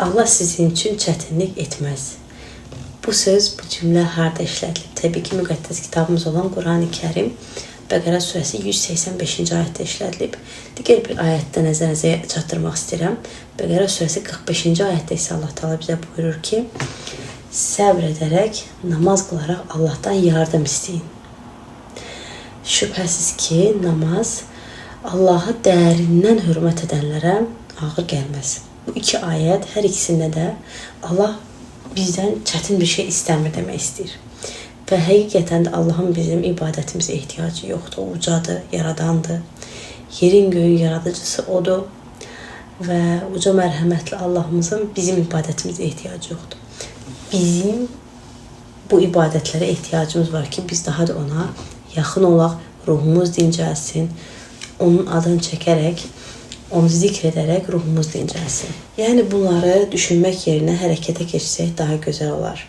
Allah sizin üçün çətinlik etməz. Bu söz, bu cümlə harda işlədilib? Təbii ki, müqəddəs kitabımız olan Qurani-Kərim Bəqərə surəsi 185-ci ayətdə işlədilib. Digər bir ayətdə nəzərinizə çatdırmaq istəyirəm. Bəqərə surəsi 45-ci ayətdə isə Allah Teala bizə buyurur ki, səbr edərək, namaz qılaraq Allahdan yardım istəyin. Şübhəsiz ki, namaz Allahı dərindən hörmət edənlərə ağır gəlməz. Bu iki ayət, hər ikisində də Allah bizdən çətin bir şey istəmir demək istəyir. Və həqiqətən də Allahın bizim ibadətimizə ehtiyacı yoxdur. O ucadır, yaradandır. Yerin göyün yaradıcısı odur. Və uca mərhəmətli Allahımızın bizim ibadətimizə ehtiyacı yoxdur. Bizim bu ibadətlərə ehtiyacımız var ki, biz daha da ona yaxın olaq, ruhumuz dincəlsin, onun adını çəkərək, onu zikr edərək ruhumuz dincəlsin. Yəni bunları düşünmək yerinə hərəkətə keçsək daha gözəl olar.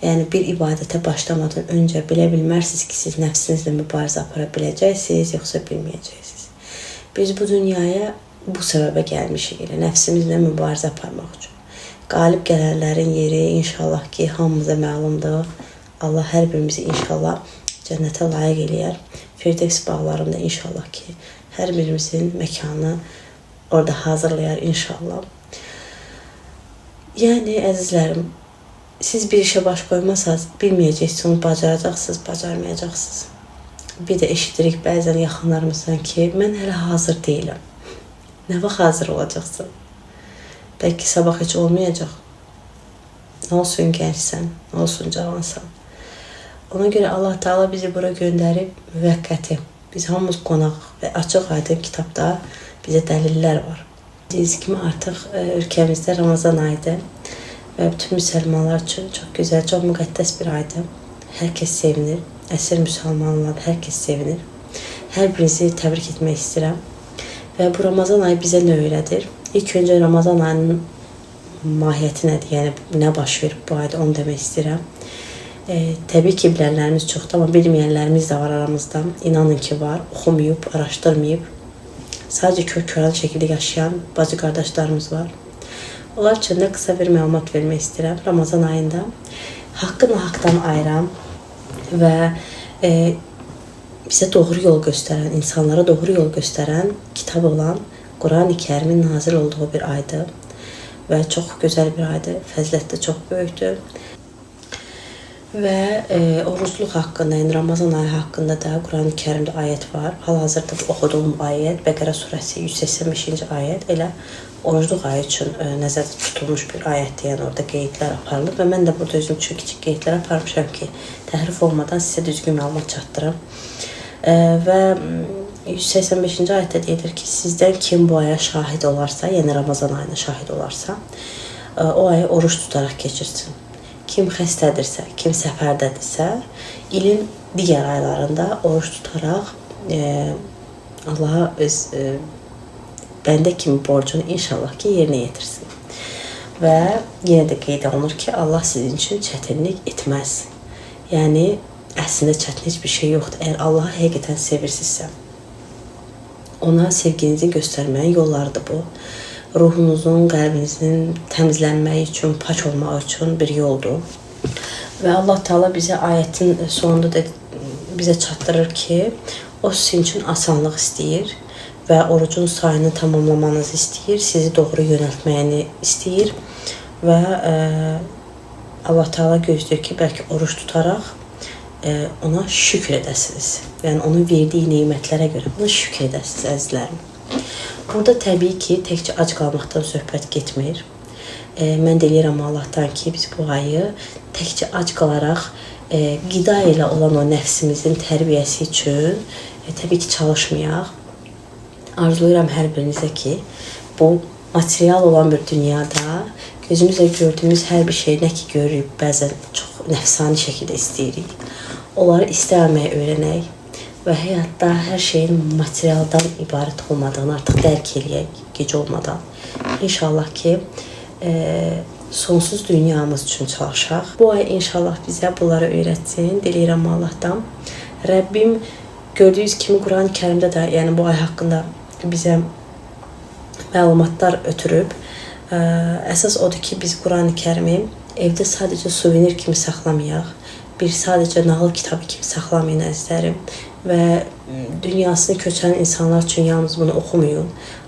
Yəni bir ibadətə başlamadan öncə bilə bilmərsiniz ki, siz nəfsinizlə mübarizə apara biləcəksiniz, yoxsa bilməyəcəksiniz. Biz bu dünyaya bu səbəbə gəlmişik, nəfsimizlə mübarizə aparmaq üçün. Qalib gələnlərin yeri inşallah ki, hamımıza məlumdur. Allah hər birimizi inşallah cənnətə layiq eləyər. Firdevs bağlarında inşallah ki, hər birimizin məkanı orada hazırlayar inşallah. Yəni, əzizlərim, siz bir işə baş qoymasanız, bilməyəcəksiniz, onu bacaracaqsınız, bacarmayacaqsınız. Bir də eşidirik bəzən yaxınlarımızdan ki, mən hələ hazır deyiləm. Nə vaxt hazır olacaqsın? Bəlkə sabah heç olmayacaq. Nə olsun gəncsən, nə olsun cavansan. Ona görə Allah Teala bizi bura göndərib müvəqqəti. Biz hamımız qonaq və açıq aydın kitabda bizə dəlillər var. Dediğiniz kimi artıq ölkəmizdə Ramazan ayıdır və bütün müsəlmanlar üçün çox gözəl, çox müqəddəs bir aydır. Hər kəs sevinir, əsir müsəlmanlar hər kəs sevinir. Hər birinizi təbrik etmək istəyirəm. Və bu Ramazan ayı bizə nə öyrədir? İlk öncə Ramazan ayının mahiyyəti nədir? Yəni nə baş verir bu ayda, onu demək istəyirəm. Təbii ki, bilənlərimiz çoxdur, amma bilməyənlərimiz də var aramızda. İnanın ki, var. Oxumayıb, araşdırmayıb. Sadəcə kör-körən şəkildə yaşayan bacı qardaşlarımız var. Onlar üçün də qısa bir məlumat vermək istəyirəm. Ramazan ayında haqqı nahaqdan ayıran və bizə doğru yol göstərən, insanlara doğru yol göstərən kitab olan Qurani-Kərimin nazil olduğu bir aydır. Və çox gözəl bir aydır. Fəzilət də çox böyükdür. Və orucluq haqqında, yəni Ramazan ayı haqqında da Qurani-Kərimdə ayət var. Hal-hazırda oxuduğum ayət, Bəqərə surəsi 185-ci ayət elə orucluq ayı üçün nəzərdə tutulmuş bir ayətdir. Yəni orada qeydlər aparılıb və mən də burada özüm üçün kiçik qeydlər aparmışam ki, təhrif olmadan sizə düzgün məlumat çatdırım. Və 185-ci ayətdə deyilir ki, sizdən kim bu aya şahid olarsa, yəni Ramazan ayına şahid olarsa, o ayı oruç tutaraq keçirsin. Kim xəstədirsə, kim səfərdədirsə, ilin digər aylarında oruç tutaraq Allaha öz bəndə kimi borcunu inşallah ki, yerinə yetirsin. Və yenə də qeyd olunur ki, Allah sizin üçün çətinlik etməz. Yəni, əslində çətin heç bir şey yoxdur. Əgər Allahı həqiqətən sevirsinizsə, ona sevginizi göstərməyin yollarıdır bu. Ruhunuzun, qəlbinizin təmizlənməyi üçün, pak olmaq üçün bir yoldur. Və Allah Teala bizə ayətin sonunda da bizə çatdırır ki, o sizin üçün asanlıq istəyir və orucun sayını tamamlamanızı istəyir, sizi doğru yönəltməyini istəyir və Allah Teala gözləyir ki, bəlkə oruç tutaraq ona şükür edəsiniz. Yəni, onun verdiyi neymətlərə görə ona şükür edəsiniz, əzizlərim. Burada təbii ki, təkcə ac qalmaqdan söhbət getmir. Mən deyirəm Allahdan ki, biz bu ayı təkcə ac qalaraq qida ilə olan o nəfsimizin tərbiyəsi üçün təbii ki, çalışmayaq. Arzuluyuram hər birinizə ki, bu material olan bir dünyada gözümüzlə gördüyümüz hər bir şey nə ki görürük, bəzən çox nəfsani şəkildə istəyirik. Onları istəməyə öyrənək və həyatda hər şeyin materialdan ibarət olmadığını artıq dərk eləyək gecə olmadan. İnşallah ki, sonsuz dünyamız üçün çalışaq. Bu ay inşallah bizə bunları öyrətsin. Diləyirəm Allahdan. Rəbbim gördüyünüz kimi Qurani-Kərimdə də, yəni bu ay haqqında bizə məlumatlar ötürüb Əsas odur ki, biz Qurani-Kərimi evdə sadəcə suvenir kimi saxlamayaq. Bir sadəcə nağıl kitabı kimi saxlamayın əzizlərim və dünyasını köçən insanlar üçün yalnız bunu oxumayın.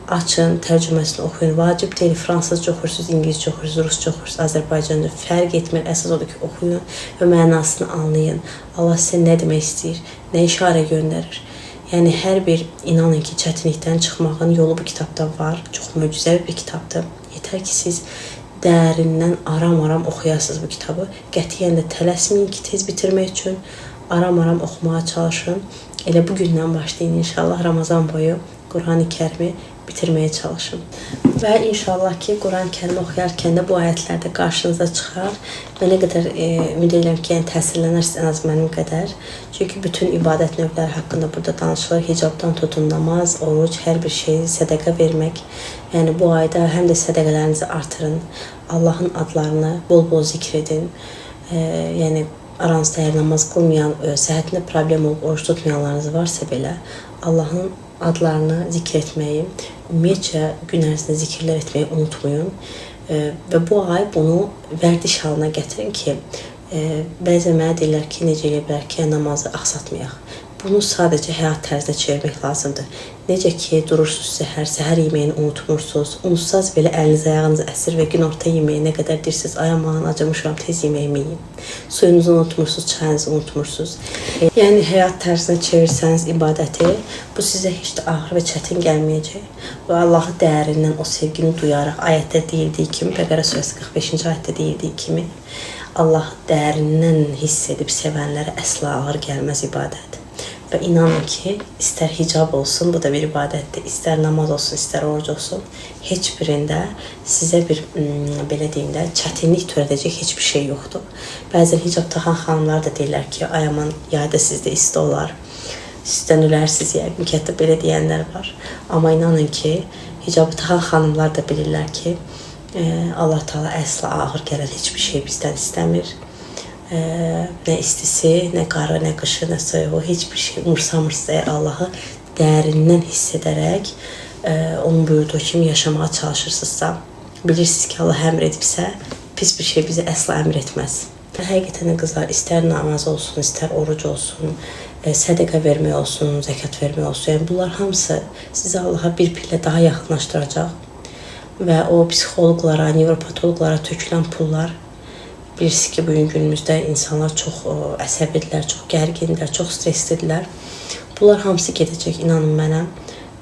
Açın, tərcüməsini oxuyun. Vacib deyil, fransızca oxursunuz, İngiliscə oxursunuz, Rusca oxursunuz, Azərbaycanca fərq etmir. Əsas odur ki, oxuyun və mənasını anlayın. Allah sizə nə demək istəyir, nə işarə göndərir. Yəni hər bir inanın ki, çətinlikdən çıxmağın yolu bu kitabda var. Çox möcüzəvi bir kitabdır. Yetər ki, siz dərindən aram-aram oxuyasınız bu kitabı. Qətiyyən də tələsməyin ki, tez bitirmək üçün aram-aram oxumağa çalışın. Elə bu gündən başlayın inşallah Ramazan boyu Qurani-Kərimi bitirməyə çalışın. Və inşallah ki, Qurani-Kərimi oxuyarkən də bu ayətlər də qarşınıza çıxar. Və nə qədər ümid edirəm ki, yəni təsirlənərsiniz ən az mənim qədər. Çünki bütün ibadət növləri haqqında burada danışılır. Hicabdan tutun, namaz, oruc, hər bir şey, sədəqə vermək. Yəni bu ayda həm də sədəqələrinizi artırın. Allahın adlarını bol-bol zikr edin. Yəni aranızda əgər namaz qılmayan, səhhətində problem olub oruç tutmayanlarınız varsa belə, Allahın adlarını zikr etməyi, ümumiyyətcə gün ərzində zikirlər etməyi unutmayın. Və bu ay bunu vərdiş halına gətirin ki, bəzən mənə deyirlər ki, necə elə bilər ki, namazı axsatmayaq. Bunu sadəcə həyat tərzinə çevirmək lazımdır. Necə ki, durursunuz səhər yeməyini unutmursunuz. Unutsaz belə əliniz ayağınız əsir və günorta yeməyi nə qədər deyirsiniz, ay aman acımışam, tez yeməyimi yeyim. Suyunuzu unutmursunuz, çayınızı unutmursunuz. Yəni həyat tərzinə çevirsəniz ibadəti, bu sizə heç də ağır və çətin gəlməyəcək. Və Allahı dərindən o sevgini duyaraq, ayətdə deyildiyi kimi, Bəqərə surəsi 45-ci ayətdə deyildiyi kimi, Allahı dərindən hiss edib sevənlərə əsla ağır gəlməz ibadət. Və inanın ki, istər hicab olsun, bu da bir ibadətdir, istər namaz olsun, istər oruc olsun, heç birində sizə bir, belə deyim də, çətinlik törədəcək heç bir şey yoxdur. Bəzən hicab taxan xanımlar da deyirlər ki, ay aman, yayda sizdə isti olar, sizdən ölərsiniz, yəqin ki, hətta belə deyənlər var. Amma inanın ki, hicabı taxan xanımlar da bilirlər ki, Allah Taala əsla ağır gələn heç bir şey bizdən istəmir. Nə istisi, nə qarı, nə qışı, nə soyuğu, heç bir şey umursamırsınız. Əgər Allahı dərindən hiss edərək onun buyurduğu kimi yaşamağa çalışırsınızsa, bilirsiniz ki, Allah əmr edibsə, pis bir şey bizə əsla əmr etməz. Həqiqətən qızlar, istər namaz olsun, istər oruc olsun, sədəqə vermək olsun, zəkat vermək olsun, yəni bunlar hamısı sizi Allaha bir pillə daha yaxınlaşdıracaq və o psixoloqlara, nevropatoloqlara tökülən pullar, bilirsiniz ki, bugün günümüzdə insanlar çox əsəbidirlər, çox gərgindirlər, çox stresslidirlər. Bunlar hamısı gedəcək, inanın mənə.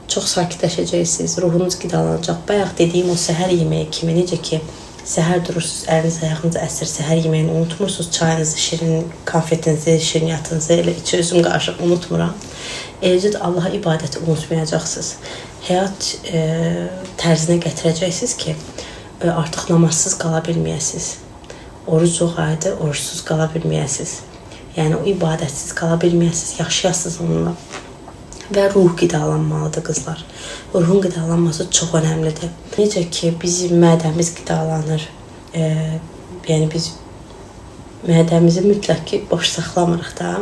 Çox sakitləşəcəksiniz, ruhunuz qidalanacaq. Bayaq dediyim o səhər yeməyi kimi, necə ki, səhər durursunuz, əliniz ayağınız əsir, səhər yeməyini unutmursunuz, çayınızı, şirin konfetinizi, şirniyyatınızı, elə içi özüm qarışıq unutmuram. Eləcə də Allaha ibadəti unutmayacaqsınız. Həyat tərzinə gətirəcəksiniz ki, artıq namazsız qala bilməyəsiniz. Oruc yox ayda, oruçsuz qala bilməyəsiniz. Yəni, o ibadətsiz qala bilməyəsiniz, yaşayasınız onunla. Və ruh qidalanmalıdır, qızlar. Ruhun qidalanması çox önəmlidir. Necə ki, bizim mədəmiz qidalanır. Yəni, biz mədəmizi mütləq ki, boş saxlamırıq da.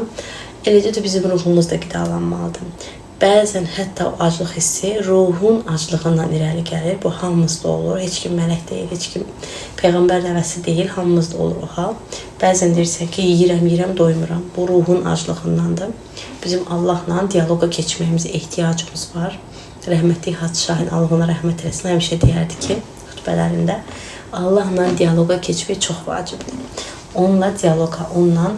Eləcə də bizim ruhumuz da qidalanmalıdır. Bəzən hətta o aclıq hissi ruhun aclığından irəli gəlir. Bu hamımızda olur. Heç kim mələk deyil, heç kim Peyğəmbər nəvəsi deyil. Hamımızda olur o hal. Bəzən deyirsən ki, yeyirəm, doymuram. Bu ruhun aclığındandır. Bizim Allahla diyaloqa keçməyimizə ehtiyacımız var. Rəhmətli Hacı Şahin, Allah ona rəhmət eləsin, həmişə deyərdi ki, xütbələrində Allahla diyaloqa keçmək çox vacibdir. Onunla diyaloqa, onunla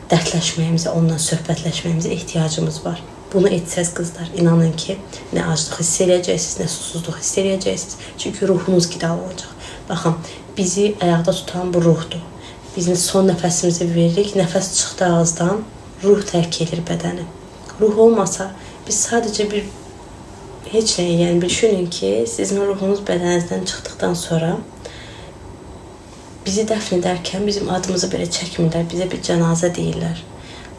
dərdləşməyimizə, onunla söhbətləşməyimizə ehtiyacımız var. Bunu etsəz qızlar, inanın ki, nə aclıq hiss eləyəcəksiniz, nə susuzluq hiss eləyəcəksiniz. Çünki ruhunuz qidalanacaq. Baxın, bizi ayaqda tutan bu ruhdur. Biz son nəfəsimizi veririk, nəfəs çıxdı ağızdan, ruh tərk edir bədəni. Ruh olmasa, biz sadəcə bir heç nəyə, yəni düşünün ki, sizin ruhunuz bədəninizdən çıxdıqdan sonra bizi dəfn edərkən bizim adımızı belə çəkmirlər, bizə bir cənazə deyirlər.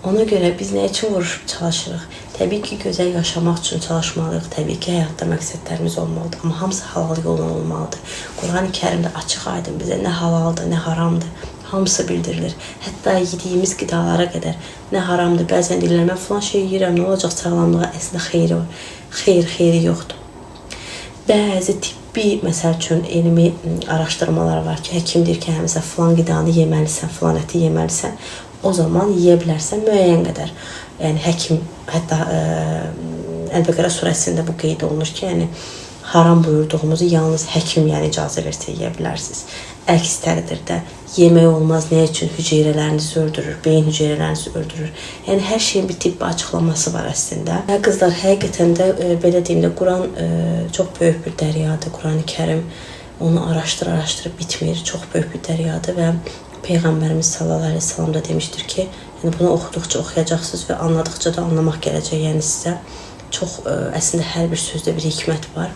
Ona görə biz nə üçün vuruşub çalışırıq? Təbii ki, gözəl yaşamaq üçün çalışmalıyıq. Təbii ki, həyatda məqsədlərimiz olmalıdır. Amma hamısı halal yolla olmalıdır. Qurani-Kərimdə açıq aydın bizə nə halaldır, nə haramdır. Hamısı bildirilir. Hətta yediyimiz qidalara qədər nə haramdır. Bəzən deyirlər, mən filan şey yeyirəm, nə olacaq sağlamlığa? Əslində xeyri var. Xeyri yoxdur. Bəzi bir məsəl üçün elmi araşdırmalar var ki, həkim deyir ki, həmişə filan qidanı yeməlisən, filan əti yeməlisən. O zaman yeyə bilərsən müəyyən qədər. Yəni həkim hətta Əl-Bəqərə surəsində bu qeyd olunur ki, yəni haram buyurduğumuzu yalnız həkim yəni icazə versə yeyə bilərsiniz. Əks təqdirdə yemək olmaz. Nə üçün? Hüceyrələrinizi öldürür, beyin hüceyrələrinizi öldürür. Yəni hər şeyin bir tibbi açıqlaması var əslində. Qızlar, həqiqətən də belə deyim də Quran çox böyük bir dəryadır. Qurani-Kərim onu araşdırıb bitmir. Çox böyük bir dəryadır və Peyğəmbərimiz sallallahu əleyhi və səlləm də demişdir ki, yəni bunu oxuduqca oxuyacaqsınız və anladıqca da anlamaq gələcək yəni sizə. Çox əslində hər bir sözdə bir hikmət var.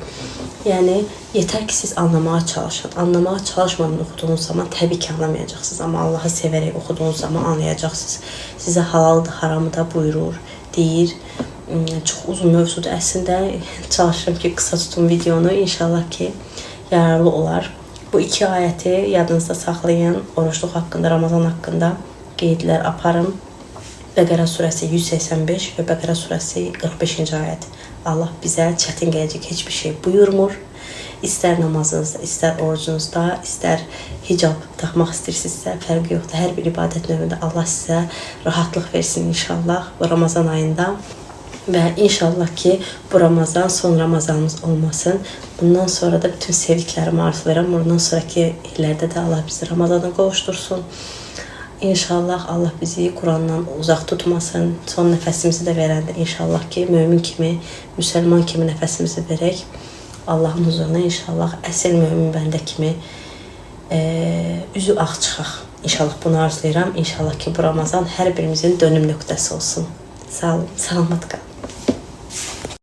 Yəni yetər ki siz anlamağa çalışın. Anlamağa çalışmadan oxuduğunuz zaman təbii ki anlamayacaqsınız, amma Allahı sevərək oxuduğunuz zaman anlayacaqsınız. Sizə halaldır, haramı da buyurur, deyir. Çox uzun mövzudur əslində. Çalışıram ki qısa tutum videonu. İnşallah ki yararlı olar. Bu iki ayəti yadınızda saxlayın. Orucluq haqqında, Ramazan haqqında qeydlər aparın. Bəqərə surəsi 185 və Bəqərə surəsi 45-ci ayət. Allah bizə çətin gələcək heç bir şey buyurmur. İstər namazınızda, istər orucunuzda, istər hicab taxmaq istəyirsinizsə, fərqi yoxdur. Hər bir ibadət növündə Allah sizə rahatlıq versin inşallah bu Ramazan ayında. Və inşallah ki bu Ramazan son Ramazanımız olmasın. Bundan sonra da bütün sevdiklərimi arzulayıram. Bundan sonraki illərdə də Allah bizi Ramazana qovuştursun. İnşallah Allah bizi Qurandan uzaq tutmasın. Son nəfəsimizi də verəndə inşallah ki mömin kimi, müsəlman kimi nəfəsimizi verək. Allahın huzuruna inşallah əsl mömin bəndə kimi üzü ağ çıxaq. İnşallah bunu arzulayıram. İnşallah ki bu Ramazan hər birimizin dönüm nöqtəsi olsun. Sağ olun, salamat qalın.